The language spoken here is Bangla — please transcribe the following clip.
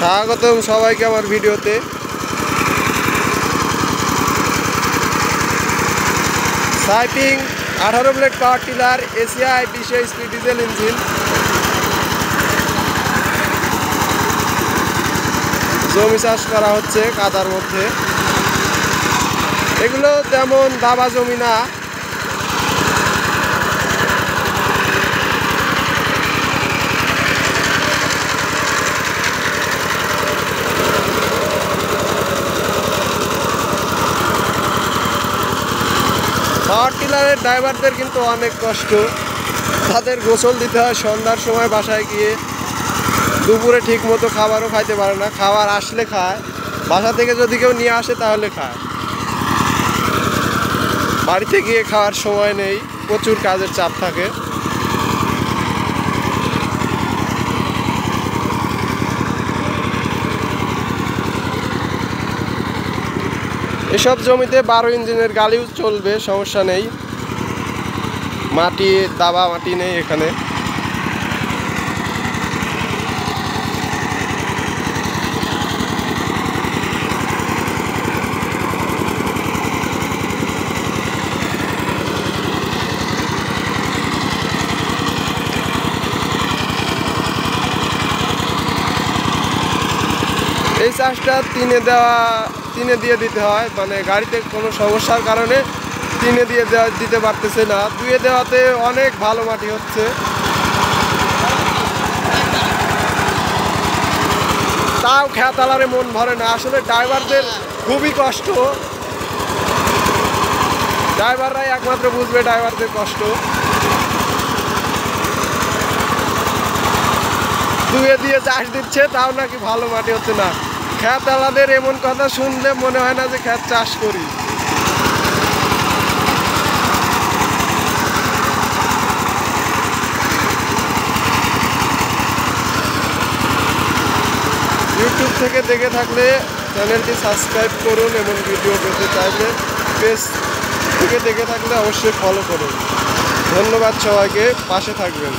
স্বাগতম সবাইকে আমার ভিডিওতে। সাইপিং 18 blade power tiller ACI 20 HP diesel engine. জমি চাষ করা হচ্ছে কাদার মধ্যে। এগুলো তেমন দাবা জমি না, পাওয়ার টিলারের ড্রাইভারদের কিন্তু অনেক কষ্ট। তাদের গোসল দিতে হয় সন্ধ্যার সময়, বাসায় গিয়ে দুপুরে ঠিক মতো খাবারও খাইতে পারে না। খাবার আসলে খায়, বাসা থেকে যদি কেউ নিয়ে আসে তাহলে খায়, বাড়িতে গিয়ে খাওয়ার সময় নেই, প্রচুর কাজের চাপ থাকে। এসব জমিতে 12 ইঞ্জিনের গাড়িও চলবে, সমস্যা নেই। মাটি দাবা মাটি নেই এখানে। এই চাষটা তিনে দিয়ে দিতে হয়, মানে গাড়িতে কোনো সমস্যার কারণে তিনে দিয়ে দিতে পারতেছে না। দুয়ে দেওয়াতে অনেক ভালো মাটি হচ্ছে। তাও খেতালারে মন ভরে না। আসলে ড্রাইভারদের খুবই কষ্ট, ড্রাইভাররাই একমাত্র বুঝবে ড্রাইভারদের কষ্ট। দুয়ে দিয়ে চাষ দিচ্ছে, তাও নাকি ভালো মাটি হচ্ছে না। খেতালাদের এমন কথা শুনলে মনে হয় না যে খেত চাষ করি। ইউটিউব থেকে দেখে থাকলে চ্যানেলটি সাবস্ক্রাইব করুন, এমন ভিডিও পেতে চাইলে পেজ থেকে দেখে থাকলে অবশ্যই ফলো করুন। ধন্যবাদ সবাইকে, পাশে থাকবেন।